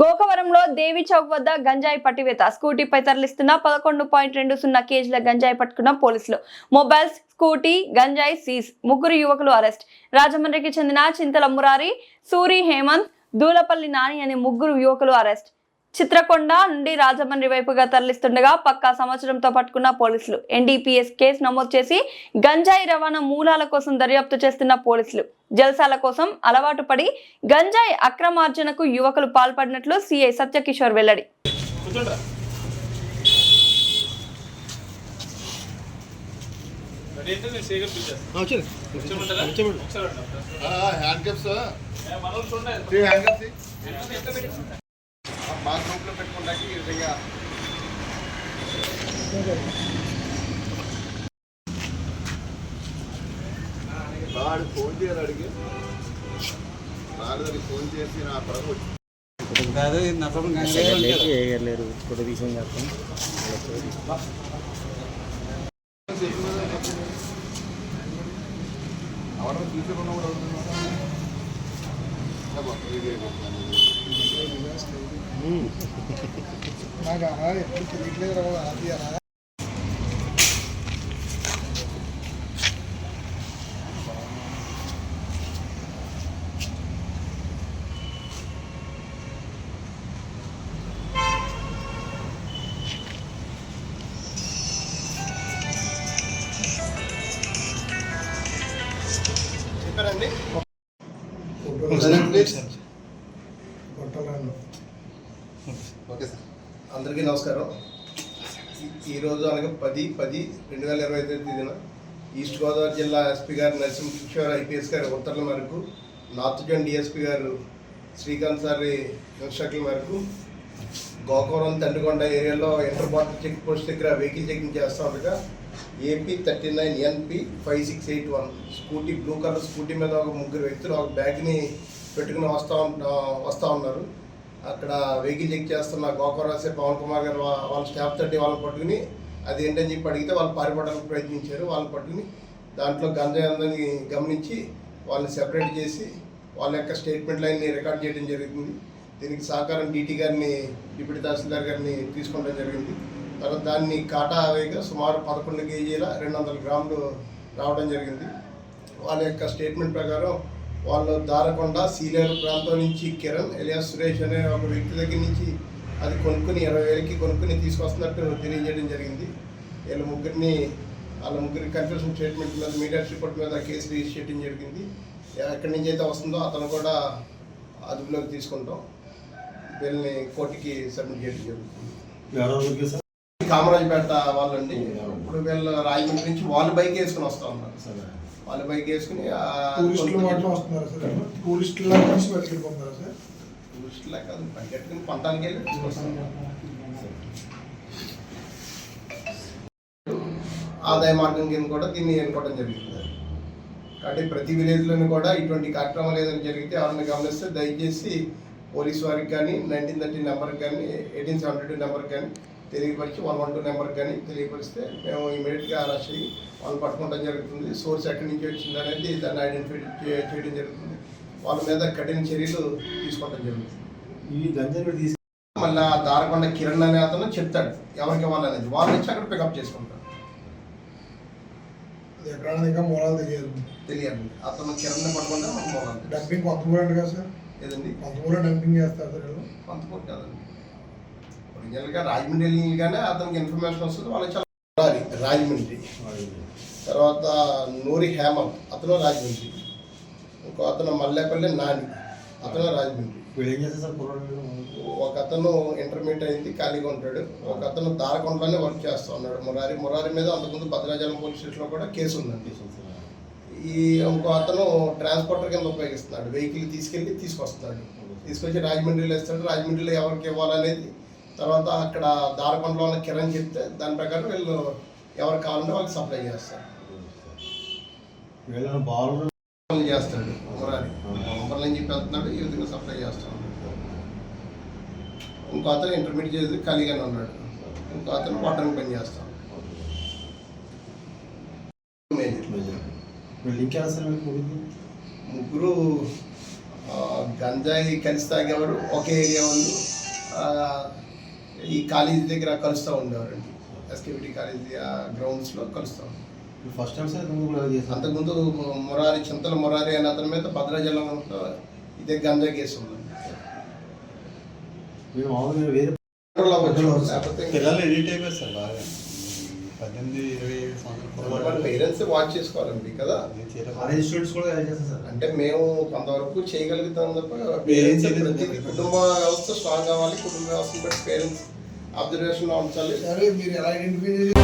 గోకవరంలో దేవి చౌక్ వద్ద గంజాయి పట్టివేత స్కూటీపై తరలిస్తున్న 11.20 కేజీల గంజాయి పట్టుకున్న పోలీసులు. మొబైల్స్, స్కూటీ, గంజాయి సీజ్. ముగ్గురు యువకులు అరెస్ట్. రాజమండ్రికి చెందిన చింతల మురారి, సూరి హేమంత్, దూలపల్లి నాని అనే ముగ్గురు యువకులు అరెస్ట్. చిత్రకొండ నుండి రాజమండ్రి వైపుగా తరలిస్తుండగా పక్కా సమాచారంతో పట్టుకున్న పోలీసులు. ఎన్డీపీఎస్ కేసు నమోదు చేసి గంజాయి రవాణా మూలాల కోసం దర్యాప్తు చేస్తున్న పోలీసులు. జల్సాల కోసం అలవాటు పడి గంజాయి అక్రమార్జనకు యువకులు పాల్పడినట్లు సిఐ సత్యకిషోర్ వెల్లడి. ఫోన్ చేయాలి అడిగి నాలుగు ఫోన్ చేసి నా పడవ లేరు ఫోటో తీసాం చేస్తాం. అవడం తీసుకున్న కూడా నాకు ఎప్పుడు తెలియట్లేదు అది అలా చెప్పారండి. ఓకే సార్, అందరికీ నమస్కారం. ఈరోజు అనగా 10/10/2025 తేదీన ఈస్ట్ గోదావరి జిల్లా ఎస్పీ గారు నరసింహకిషోర్ ఐపీఎస్ గారి ఉత్తర్వుల మేరకు, నార్త్ జోన్ డిఎస్పీ గారు శ్రీకాంత్ సారి ఇన్స్ట్రక్టర్ల మేరకు గోకవరం తండ్రికొండ ఏరియాలో ఇంటర్ బార్డర్ చెక్ పోస్ట్ దగ్గర వెహికల్ చెకింగ్ చేస్తూ ఉండగా AP 39 NP 5681 scooty, blue colour scooty మీద ఒక ముగ్గురు వ్యక్తులు ఒక బ్యాగ్ని పెట్టుకుని వస్తూ ఉన్నారు. అక్కడ వెహికల్ చెక్ చేస్తున్న గోకవరం పవన్ కుమార్ గారు వాళ్ళ స్టాఫ్ తోటి వాళ్ళని పట్టుకుని అది ఏంటని చెప్పి అడిగితే వాళ్ళు పారిపోవడానికి ప్రయత్నించారు. వాళ్ళని పట్టుకుని దాంట్లో గంజాయి ఉందని గమనించి వాళ్ళని సెపరేట్ చేసి వాళ్ళ యొక్క స్టేట్మెంట్ లైన్ని రికార్డ్ చేయడం జరిగింది. దీనికి సహకారం DT గారిని, డిప్యూటీ తహసీల్దార్ గారిని తీసుకోవడం జరిగింది. తర్వాత దాన్ని కాటా వేగా సుమారు 11 కేజీల 200 గ్రాములు రావడం జరిగింది. వాళ్ళ యొక్క స్టేట్మెంట్ ప్రకారం వాళ్ళు దారకొండ సీలేరు ప్రాంతం నుంచి కిరణ్ ఎలియాస్ సురేష్ అనే ఒక వ్యక్తి దగ్గర నుంచి అది కొనుక్కుని 20,000కి కొనుక్కుని తీసుకొస్తున్నట్టు తెలియజేయడం జరిగింది. వాళ్ళ ముగ్గురి కన్ఫ్యూషన్ స్టేట్మెంట్ మీద, మీడియా రిపోర్ట్ మీద కేసు రిజిస్టర్ చేయడం జరిగింది. ఎక్కడి నుంచి అయితే వస్తుందో అతను కూడా అదుపులోకి తీసుకుంటాం. వీళ్ళని కోర్టుకి సబ్మిట్ చేయడం జరుగుతుంది. కామరాజపేట వాళ్ళండి. ఇప్పుడు వీళ్ళు రాజమండ్రి నుంచి వాళ్ళు బైక్ వేసుకుని వస్తూ ఉన్నారు. వాళ్ళు బైక్ వేసుకుని టూరిస్టులా కాదు, పరిగెట్టుకుని కొనడానికి వెళ్ళి తీసుకొస్తాం. ఆదాయ మార్గం కింద కూడా దీన్ని ఎన్నుకోవడం జరుగుతుంది. కాబట్టి ప్రతి విలేజ్లోనూ కూడా ఇటువంటి కార్యక్రమాలు ఏదైనా జరిగితే ఎవరిని గమనిస్తే దయచేసి పోలీసు వారికి కానీ, 1930 నెంబర్కి కానీ, 1872 నెంబర్కి కానీ తెలియపరిచి 112 నెంబర్కి కానీ తెలియపరిస్తే మేము ఇమీడియట్గా అరెస్ట్ అయ్యి వాళ్ళు పట్టుకోవడం జరుగుతుంది. సోర్స్ ఎక్కడి నుంచి వచ్చింది అనేది దాన్ని ఐడెంటిఫై చేయడం జరుగుతుంది. వాళ్ళ మీద కఠిన చర్యలు తీసుకోవడం జరుగుతుంది. ఈ గంజాయి మళ్ళీ దారకొండ కిరణ్ అనే అతను చెప్తాడు ఎవరికి ఇవ్వాలనేది, వాళ్ళు వచ్చి అక్కడ పికప్ చేసుకుంటారు. తెలియాలి అతను కిరణ్ పట్టుకుంటే మనకు మూలాలు. డంపింగ్ కొంతమూరు కదా సార్? ఏదండి కొంతమూరు డంపింగ్ చేస్తారు సార్? కొంతమూరు కాదండి, ఒరిజినల్గా రాజమండ్రి వెళ్ళగానే అతనికి ఇన్ఫర్మేషన్ వస్తుంది. వాళ్ళు చాలా రాజమండ్రి. తర్వాత నూరి హేమంత్ అతను రాజమండ్రి. ఇంకో అతను మల్లేపల్లి నాని అతను రాజమండ్రి. ఒక అతను ఇంటర్మీడియట్ అయింది, ఖాళీగా ఉంటాడు. ఒక అతను దారకొండలోనే వర్క్ చేస్తూ ఉన్నాడు. మురారి మీద అంతకుముందు భద్రాచలం పోలీస్ స్టేషన్లో కూడా కేసు ఉందండి. ఇంకో అతను ట్రాన్స్పోర్టర్ కింద ఉపయోగిస్తున్నాడు. వెహికల్ తీసుకొస్తున్నాడు, తీసుకొచ్చి రాజమండ్రిలో ఇస్తాడు. రాజమండ్రిలో ఎవరికి ఇవ్వాలనేది తర్వాత అక్కడ దారకొండలో ఉన్న కిరణ్ చెప్తే దాని ప్రకారం వీళ్ళు ఎవరికి కావాలంటే వాళ్ళకి సప్లై చేస్తారు. చేస్తాడు మురారి అని చెప్పి వెళ్తున్నాడు, ఈ విధంగా సప్లై చేస్తాడు. ఇంకో అతను ఇంటర్మీడియట్ చేసి ఖాళీగానే ఉన్నాడు. ఇంకో అతను వాటర్ పని చేస్తాడు. ముగ్గురు గంజాయి కలిసి తాగేవారు ఒకే ఏరియా వాళ్ళు ఈ కాలేజీ దగ్గర కలుస్తూ ఉండేవారండి. ఎస్కేవిటి కాలేజీ ఆ గ్రౌండ్స్లో కలుస్తూ ఉండేవారు. ఫస్ట్ టైం సార్ ముందు కూడా చేశాను. అంతకుముందు మురారి చింతల మురారి అనే అతని మీద భద్రాచలంలో ఇదే గంజా కేసు ఉంది. మీరు మామూలుగా వేరే లేకపోతే పిల్లలు ఎడిట్ అయిపోయారు సార్ బాగా 18-27 సంవత్సరాలు పేరెంట్స్ వాచ్ చేసుకోవాలండి కదా. కాలేజ్ స్టూడెంట్స్ కూడా యాడ్ చేస్తారు సార్. అంటే మేము కొంతవరకు చేయగలుగుతాం తప్ప Parents ప్రతి కుటుంబ వ్యవస్థ స్ట్రాంగ్ అవ్వాలి. కుటుంబ వ్యవస్థను బట్టి పేరెంట్స్ అబ్జర్వేషన్లో ఉంచాలి. సరే మీరు ఎలా ఐడెంటిఫై చేసి